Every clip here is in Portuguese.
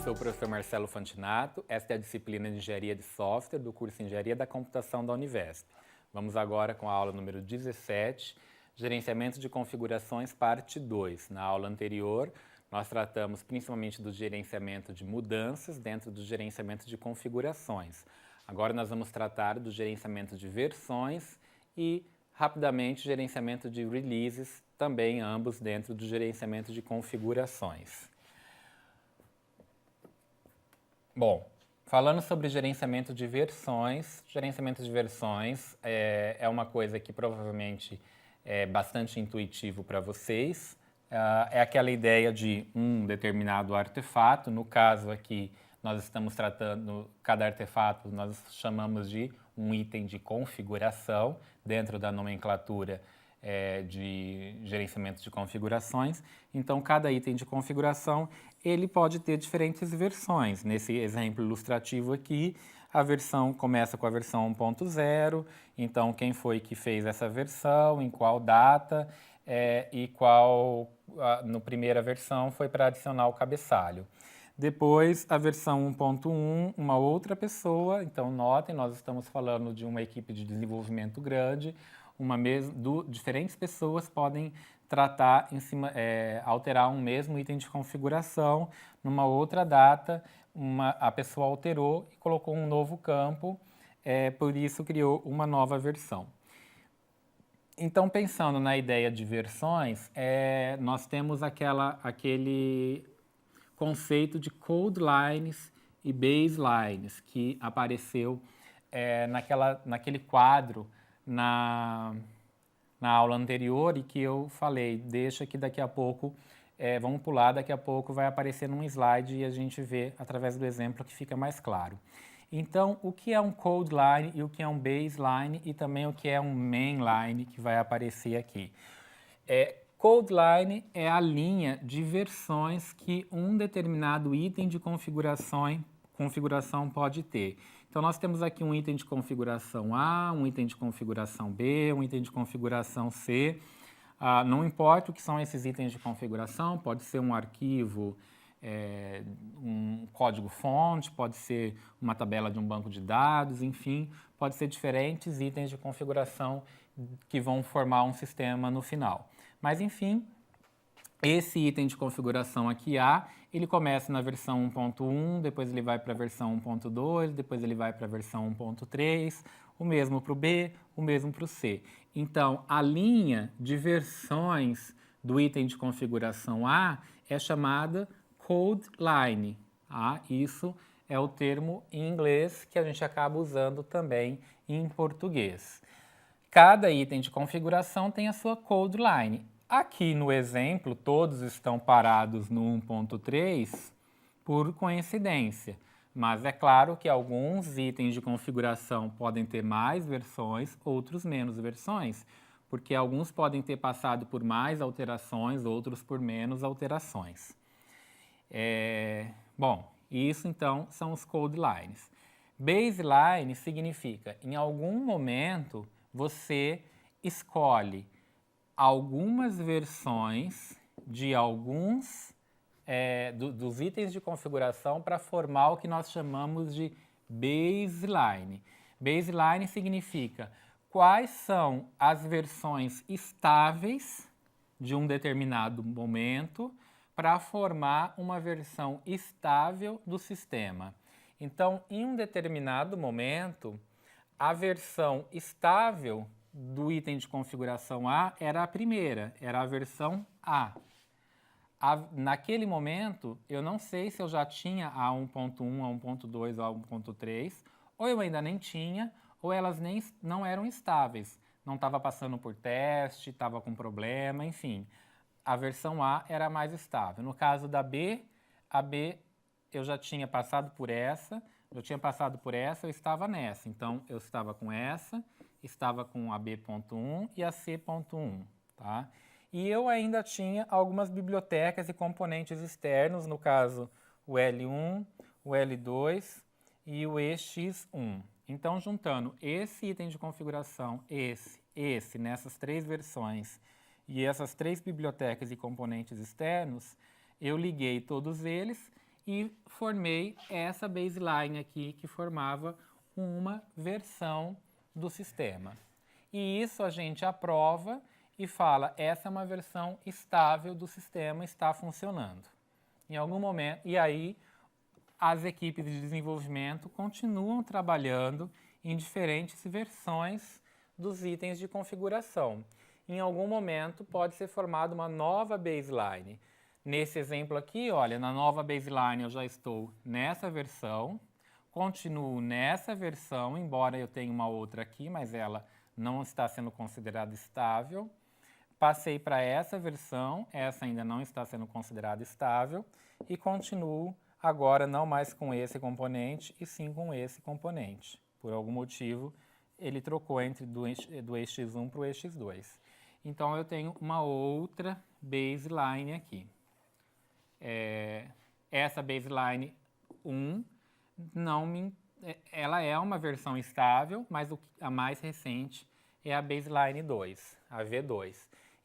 sou o professor Marcelo Fantinato, esta é a disciplina de Engenharia de Software do curso Engenharia da Computação da Univesp. Vamos agora com a aula número 17, Gerenciamento de Configurações, parte 2. Na aula anterior, nós tratamos principalmente do gerenciamento de mudanças dentro do gerenciamento de configurações. Agora nós vamos tratar do gerenciamento de versões e, rapidamente, gerenciamento de releases, também ambos dentro do gerenciamento de configurações. Bom, falando sobre gerenciamento de versões é uma coisa que provavelmente é bastante intuitivo para vocês. É aquela ideia de um determinado artefato, no caso aqui nós estamos tratando, cada artefato nós chamamos de um item de configuração dentro da nomenclatura de gerenciamento de configurações. Então, cada item de configuração ele pode ter diferentes versões. Nesse exemplo ilustrativo aqui, a versão começa com a versão 1.0, então quem foi que fez essa versão, em qual data e qual, na primeira versão, foi para adicionar o cabeçalho. Depois, a versão 1.1, uma outra pessoa, então notem, nós estamos falando de uma equipe de desenvolvimento grande, diferentes pessoas podem tratar alterar um mesmo item de configuração. Numa outra data, a pessoa alterou e colocou um novo campo, por isso criou uma nova versão. Então, pensando na ideia de versões, nós temos aquele conceito de code lines e baselines que apareceu naquele quadro na aula anterior e que eu falei, deixa que daqui a pouco, vamos pular, daqui a pouco vai aparecer num slide e a gente vê através do exemplo que fica mais claro. Então, o que é um code line e o que é um baseline e também o que é um mainline que vai aparecer aqui. Code line é a linha de versões que um determinado item de configuração pode ter. Então, nós temos aqui um item de configuração A, um item de configuração B, um item de configuração C. Não importa o que são esses itens de configuração, pode ser um arquivo, um código-fonte, pode ser uma tabela de um banco de dados, enfim, pode ser diferentes itens de configuração que vão formar um sistema no final. Mas, enfim, esse item de configuração aqui A, ele começa na versão 1.1, depois ele vai para a versão 1.2, depois ele vai para a versão 1.3, o mesmo para o B, o mesmo para o C. Então, a linha de versões do item de configuração A é chamada code line. Isso é o termo em inglês que a gente acaba usando também em português. Cada item de configuração tem a sua code line. Aqui no exemplo, todos estão parados no 1.3 por coincidência, mas é claro que alguns itens de configuração podem ter mais versões, outros menos versões, porque alguns podem ter passado por mais alterações, outros por menos alterações. Bom, isso então são os code lines. Baseline significa, em algum momento, você escolhe algumas versões de alguns dos itens de configuração para formar o que nós chamamos de baseline. Baseline significa quais são as versões estáveis de um determinado momento para formar uma versão estável do sistema. Então, em um determinado momento, a versão estável do item de configuração A era a primeira, era a versão A. Naquele momento, eu não sei se eu já tinha a 1.1, a 1.2 ou a 1.3, ou eu ainda nem tinha, ou elas não eram estáveis. Não estava passando por teste, estava com problema, enfim. A versão A era a mais estável. No caso da B, a B eu já tinha passado por essa, eu estava nessa. Então, eu estava com essa, estava com a B.1 e a C.1, tá? E eu ainda tinha algumas bibliotecas e componentes externos, no caso o L1, o L2 e o EX1. Então, juntando esse item de configuração, esse, nessas três versões, e essas três bibliotecas e componentes externos, eu liguei todos eles e formei essa baseline aqui que formava uma versão do sistema. E isso a gente aprova e fala, essa é uma versão estável do sistema, está funcionando. Em algum momento, e aí as equipes de desenvolvimento continuam trabalhando em diferentes versões dos itens de configuração. Em algum momento pode ser formada uma nova baseline. Nesse exemplo aqui, olha, na nova baseline eu já estou nessa versão, continuo nessa versão, embora eu tenha uma outra aqui, mas ela não está sendo considerada estável. Passei para essa versão, essa ainda não está sendo considerada estável, e continuo agora não mais com esse componente, e sim com esse componente. Por algum motivo, ele trocou entre do eix x1 para o eix x2. Então, eu tenho uma outra baseline aqui. Essa baseline 1, ela é uma versão estável, mas a mais recente é a baseline 2, a V2.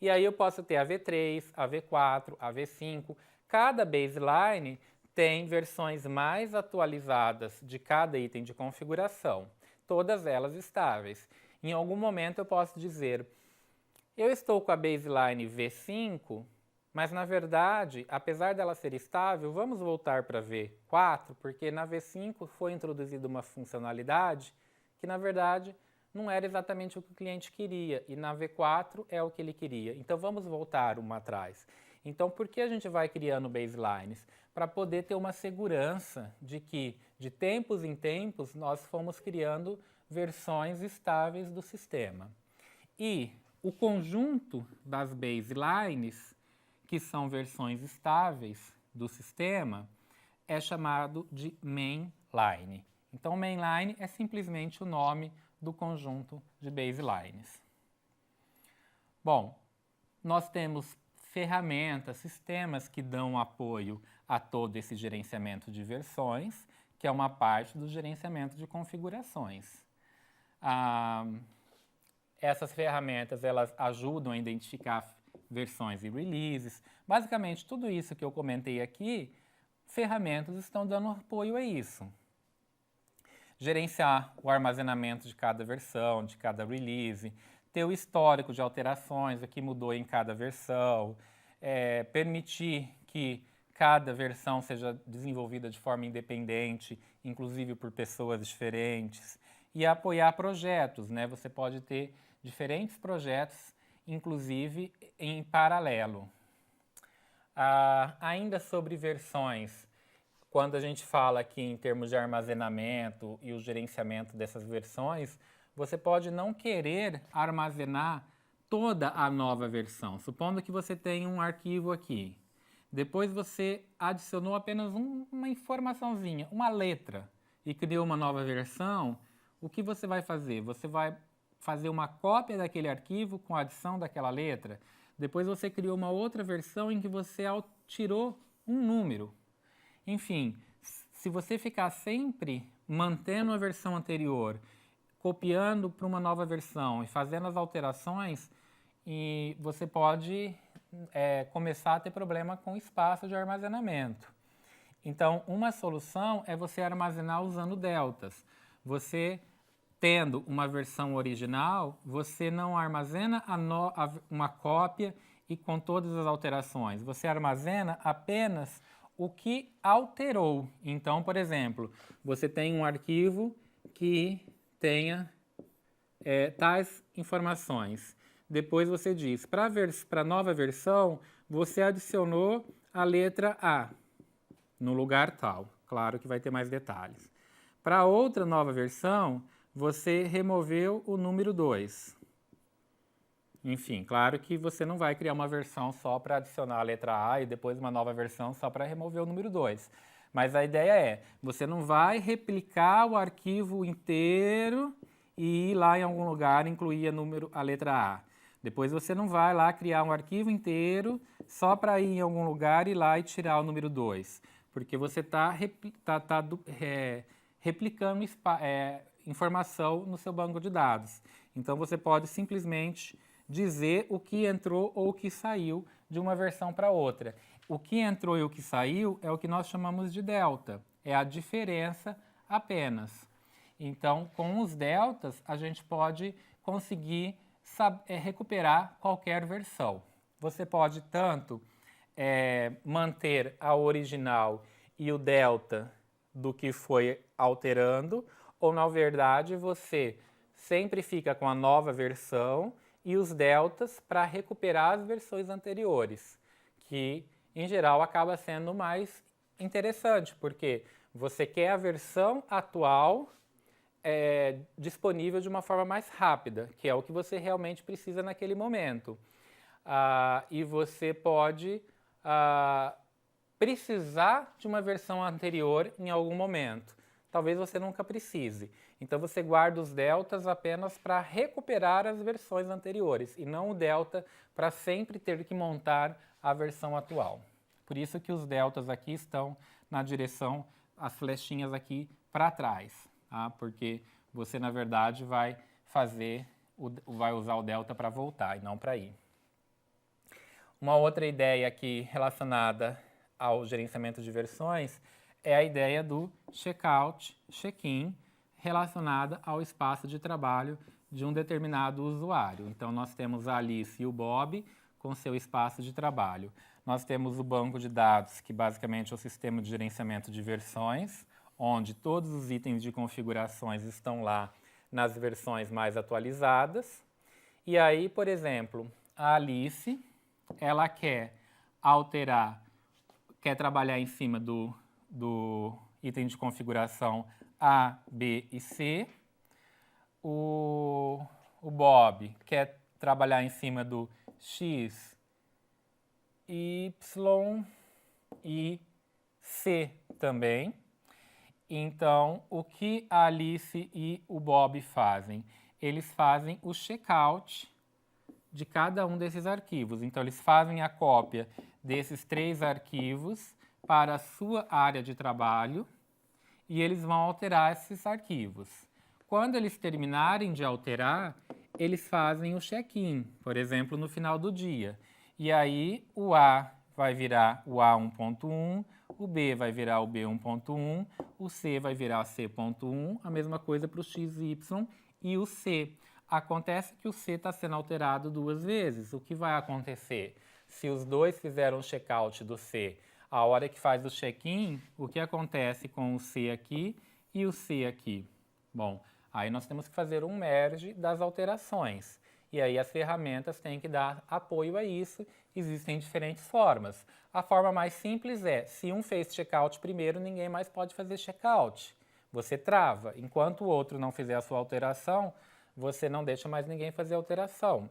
E aí eu posso ter a V3, a V4, a V5. Cada baseline tem versões mais atualizadas de cada item de configuração, todas elas estáveis. Em algum momento eu posso dizer, eu estou com a baseline V5, mas na verdade, apesar dela ser estável, vamos voltar para V4, porque na V5 foi introduzida uma funcionalidade que na verdade não era exatamente o que o cliente queria, e na V4 é o que ele queria. Então vamos voltar uma atrás. Então por que a gente vai criando baselines? Para poder ter uma segurança de que, de tempos em tempos, nós fomos criando versões estáveis do sistema. E o conjunto das baselines, que são versões estáveis do sistema, é chamado de mainline. Então, mainline é simplesmente o nome do conjunto de baselines. Bom, nós temos ferramentas, sistemas que dão apoio a todo esse gerenciamento de versões, que é uma parte do gerenciamento de configurações. Essas ferramentas elas ajudam a identificar versões e releases. Basicamente, tudo isso que eu comentei aqui, ferramentas estão dando apoio a isso. Gerenciar o armazenamento de cada versão, de cada release, ter o histórico de alterações, o que mudou em cada versão, permitir que cada versão seja desenvolvida de forma independente, inclusive por pessoas diferentes, e apoiar projetos, né? Você pode ter diferentes projetos, inclusive em paralelo. Ainda sobre versões, quando a gente fala aqui em termos de armazenamento e o gerenciamento dessas versões, você pode não querer armazenar toda a nova versão. Supondo que você tem um arquivo aqui. Depois você adicionou apenas uma informaçãozinha, uma letra, e criou uma nova versão. O que você vai fazer? Você vai fazer uma cópia daquele arquivo com a adição daquela letra. Depois você criou uma outra versão em que você tirou um número. Enfim, se você ficar sempre mantendo a versão anterior, copiando para uma nova versão e fazendo as alterações, e você pode começar a ter problema com espaço de armazenamento. Então, uma solução é você armazenar usando deltas. Você, tendo uma versão original, você não armazena uma cópia e com todas as alterações. Você armazena apenas o que alterou. Então, por exemplo, você tem um arquivo que tenha tais informações. Depois você diz, para a nova versão, você adicionou a letra A no lugar tal. Claro que vai ter mais detalhes. Para outra nova versão, você removeu o número 2. Enfim, claro que você não vai criar uma versão só para adicionar a letra A e depois uma nova versão só para remover o número 2. Mas a ideia é, você não vai replicar o arquivo inteiro e ir lá em algum lugar incluir a letra A. Depois você não vai lá criar um arquivo inteiro só para ir em algum lugar e ir lá e tirar o número 2. Porque você está replicando informação no seu banco de dados. Então você pode simplesmente dizer o que entrou ou o que saiu de uma versão para outra. o que entrou e o que saiu é o que nós chamamos de delta, é a diferença apenas. Então, com os deltas, a gente pode conseguir recuperar qualquer versão. Você pode tanto manter a original e o delta do que foi alterando, ou na verdade você sempre fica com a nova versão e os deltas para recuperar as versões anteriores, que em geral acaba sendo mais interessante, porque você quer a versão atual disponível de uma forma mais rápida, que é o que você realmente precisa naquele momento. E você pode precisar de uma versão anterior em algum momento. Talvez você nunca precise. Então você guarda os deltas apenas para recuperar as versões anteriores e não o delta para sempre ter que montar a versão atual. Por isso que os deltas aqui estão na direção, as flechinhas aqui para trás, tá? Porque você na verdade vai usar o delta para voltar e não para ir. Uma outra ideia aqui relacionada ao gerenciamento de versões é a ideia do checkout, check-in, relacionada ao espaço de trabalho de um determinado usuário. Então, nós temos a Alice e o Bob com seu espaço de trabalho. Nós temos o banco de dados, que basicamente é o sistema de gerenciamento de versões, onde todos os itens de configurações estão lá nas versões mais atualizadas. E aí, por exemplo, a Alice, ela quer trabalhar em cima do item de configuração A, B e C. O Bob quer trabalhar em cima do X, Y e C também. Então, o que a Alice e o Bob fazem? Eles fazem o checkout de cada um desses arquivos. Então, eles fazem a cópia desses 3 arquivos para a sua área de trabalho e eles vão alterar esses arquivos. Quando eles terminarem de alterar, eles fazem o check-in, por exemplo, no final do dia. E aí, o A vai virar o A1.1, o B vai virar o B1.1, o C vai virar o C.1, a mesma coisa para o X, Y e o C. Acontece que o C está sendo alterado 2 vezes. O que vai acontecer? Se os dois fizeram o checkout do C, a hora que faz o check-in, o que acontece com o C aqui e o C aqui? Bom, aí nós temos que fazer um merge das alterações. E aí as ferramentas têm que dar apoio a isso. Existem diferentes formas. A forma mais simples é, se um fez checkout primeiro, ninguém mais pode fazer checkout. Você trava. Enquanto o outro não fizer a sua alteração, você não deixa mais ninguém fazer alteração.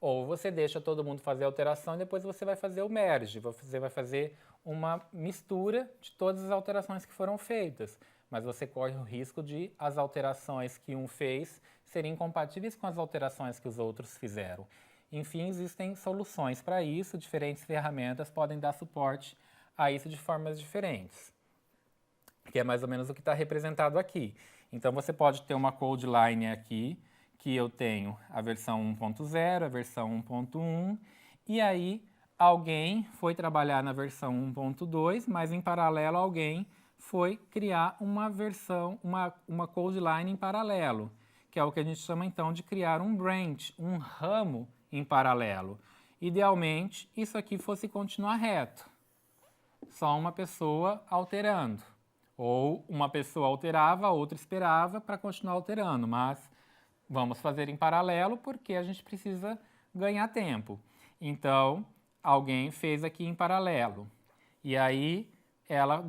Ou você deixa todo mundo fazer a alteração e depois você vai fazer o merge. Você vai fazer uma mistura de todas as alterações que foram feitas. Mas você corre o risco de as alterações que um fez serem incompatíveis com as alterações que os outros fizeram. Enfim, existem soluções para isso, diferentes ferramentas podem dar suporte a isso de formas diferentes. Que é mais ou menos o que está representado aqui. Então, você pode ter uma code line aqui, que eu tenho a versão 1.0, a versão 1.1, e aí alguém foi trabalhar na versão 1.2, mas em paralelo alguém foi criar uma versão, uma code line em paralelo, que é o que a gente chama então de criar um branch, um ramo em paralelo. Idealmente, isso aqui fosse continuar reto, só uma pessoa alterando. Ou uma pessoa alterava, a outra esperava para continuar alterando, mas vamos fazer em paralelo porque a gente precisa ganhar tempo. Então, alguém fez aqui em paralelo. E aí, ela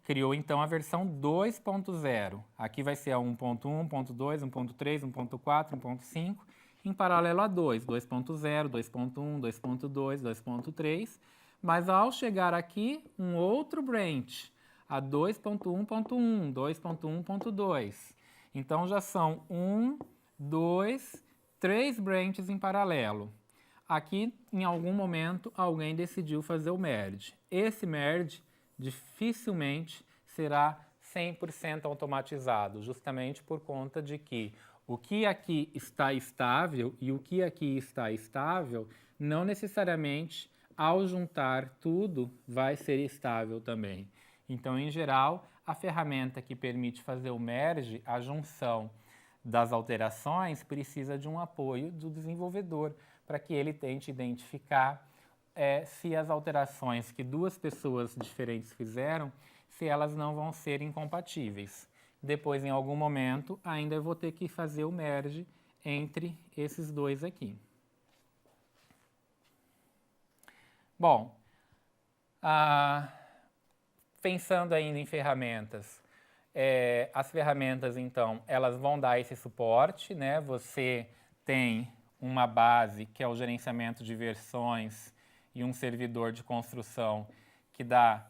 criou então a versão 2.0. Aqui vai ser a 1.1, 1.2, 1.3, 1.4, 1.5, em paralelo a 2, 2.0, 2.1, 2.2, 2.3. Mas ao chegar aqui, um outro branch, a 2.1.1, 2.1.2. Então, já são 1, 2, 3 branches em paralelo. Aqui, em algum momento, alguém decidiu fazer o merge. Esse merge dificilmente será 100% automatizado, justamente por conta de que o que aqui está estável e o que aqui está estável não necessariamente ao juntar tudo, vai ser estável também. Então, em geral, a ferramenta que permite fazer o merge, a junção das alterações, precisa de um apoio do desenvolvedor, para que ele tente identificar se as alterações que duas pessoas diferentes fizeram, se elas não vão ser incompatíveis. Depois, em algum momento, ainda eu vou ter que fazer o merge entre esses dois aqui. Bom, pensando ainda em ferramentas, as ferramentas, então, elas vão dar esse suporte, né? Você tem uma base, que é o gerenciamento de versões, e um servidor de construção que dá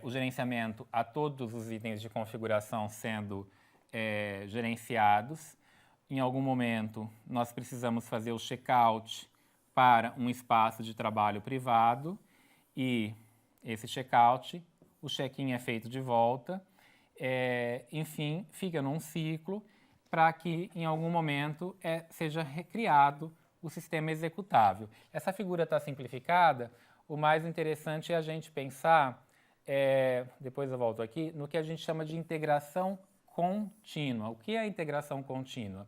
o gerenciamento a todos os itens de configuração sendo gerenciados. Em algum momento, nós precisamos fazer o checkout para um espaço de trabalho privado e esse checkout, o check-in é feito de volta, enfim, fica num ciclo para que em algum momento seja recriado o sistema executável. Essa figura está simplificada, o mais interessante é a gente pensar, depois eu volto aqui, no que a gente chama de integração contínua. O que é a integração contínua?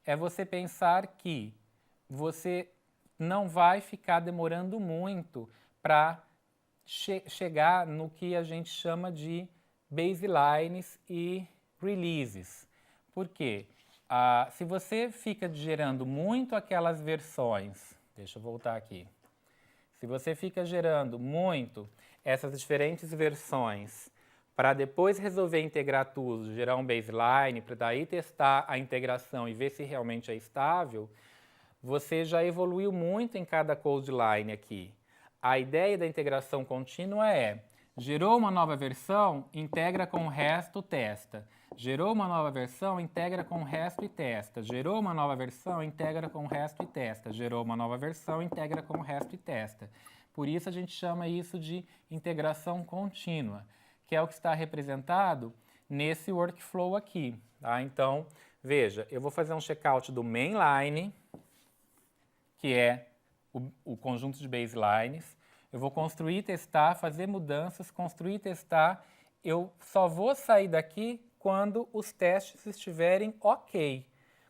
É você pensar que você não vai ficar demorando muito para chegar no que a gente chama de baselines e releases. Por quê? Se você fica gerando muito aquelas versões, deixa eu voltar aqui. Se você fica gerando muito essas diferentes versões para depois resolver integrar tudo, gerar um baseline, para daí testar a integração e ver se realmente é estável, você já evoluiu muito em cada code line aqui. A ideia da integração contínua gerou uma nova versão, integra com o resto, testa. Gerou uma nova versão, integra com o resto e testa. Gerou uma nova versão, integra com o resto e testa. Gerou uma nova versão, integra com o resto e testa. Por isso a gente chama isso de integração contínua, que é o que está representado nesse workflow aqui. Tá? Então, veja, eu vou fazer um checkout do mainline, que é o conjunto de baselines. Eu vou construir, testar, fazer mudanças, construir, testar. Eu só vou sair daqui quando os testes estiverem ok.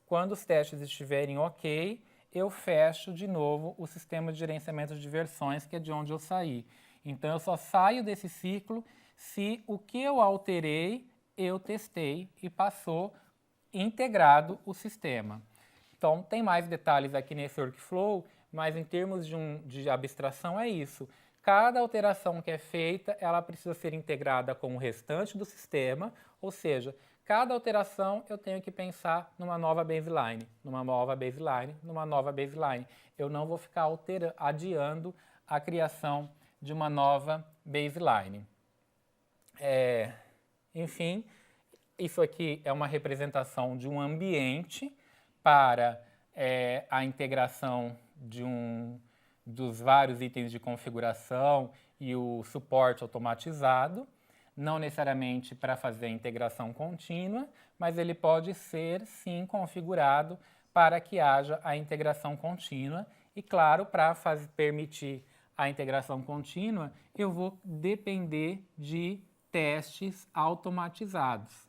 Quando os testes estiverem ok, eu fecho de novo o sistema de gerenciamento de versões, que é de onde eu saí. Então, eu só saio desse ciclo se o que eu alterei, eu testei e passou integrado o sistema. Então, tem mais detalhes aqui nesse workflow, mas em termos de abstração é isso. Cada alteração que é feita, ela precisa ser integrada com o restante do sistema, ou seja, cada alteração eu tenho que pensar numa nova baseline, numa nova baseline, numa nova baseline. Eu não vou ficar adiando a criação de uma nova baseline. Enfim, isso aqui é uma representação de um ambiente para a integração dos vários itens de configuração e o suporte automatizado, não necessariamente para fazer a integração contínua, mas ele pode ser, sim, configurado para que haja a integração contínua. E, claro, para permitir a integração contínua, eu vou depender de testes automatizados.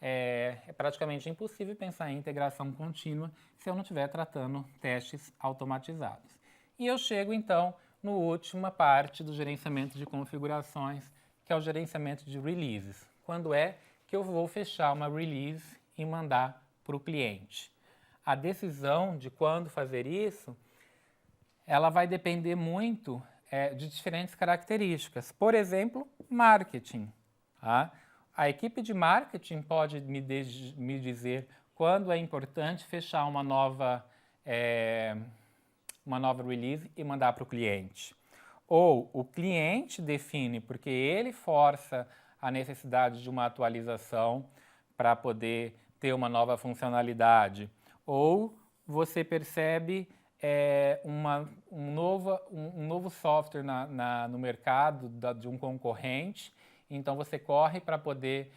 É praticamente impossível pensar em integração contínua se eu não estiver tratando testes automatizados. E eu chego, então, na última parte do gerenciamento de configurações, que é o gerenciamento de releases. Quando é que eu vou fechar uma release e mandar para o cliente? A decisão de quando fazer isso, ela vai depender muito de diferentes características. Por exemplo, marketing. Tá? A equipe de marketing pode me dizer quando é importante fechar uma nova release e mandar para o cliente. Ou o cliente define, porque ele força a necessidade de uma atualização para poder ter uma nova funcionalidade. Ou você percebe um novo software no mercado de um concorrente, então você corre para poder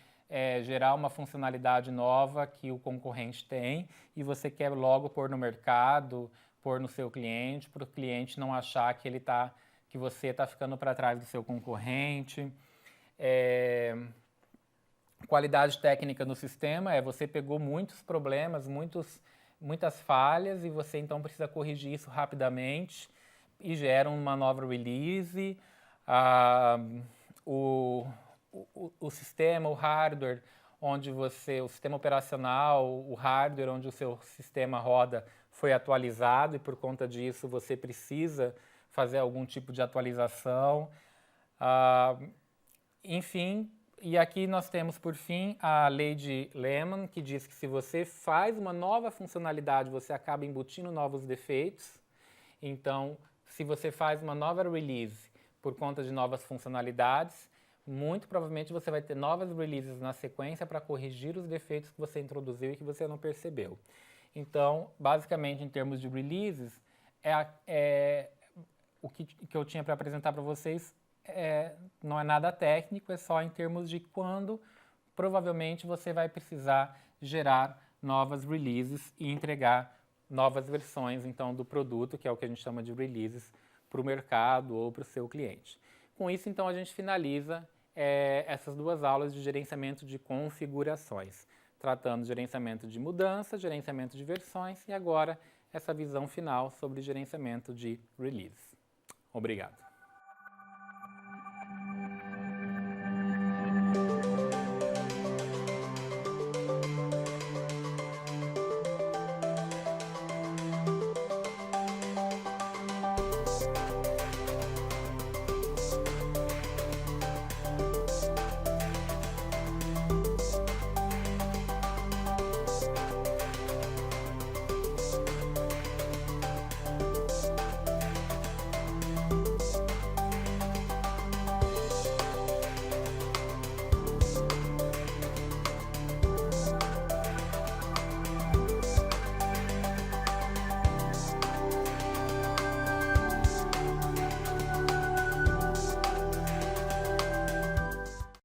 gerar uma funcionalidade nova que o concorrente tem e você quer logo pôr no mercado, pôr no seu cliente, para o cliente não achar que que você está ficando para trás do seu concorrente. Qualidade técnica no sistema você pegou muitos problemas, muitas falhas e você então precisa corrigir isso rapidamente e gera uma nova release. O sistema, o hardware, o sistema operacional, o hardware onde o seu sistema roda foi atualizado e por conta disso você precisa fazer algum tipo de atualização. Enfim, e aqui nós temos, por fim, a lei de Lehman, que diz que se você faz uma nova funcionalidade, você acaba embutindo novos defeitos. Então, se você faz uma nova release por conta de novas funcionalidades, muito provavelmente você vai ter novas releases na sequência para corrigir os defeitos que você introduziu e que você não percebeu. Então, basicamente, em termos de releases, o que eu tinha para apresentar para vocês não é nada técnico, é só em termos de quando provavelmente você vai precisar gerar novas releases e entregar novas versões então do produto, que é o que a gente chama de releases, para o mercado ou para o seu cliente. Com isso, então, a gente finaliza essas duas aulas de gerenciamento de configurações, tratando de gerenciamento de mudanças, gerenciamento de versões e agora essa visão final sobre gerenciamento de release. Obrigado.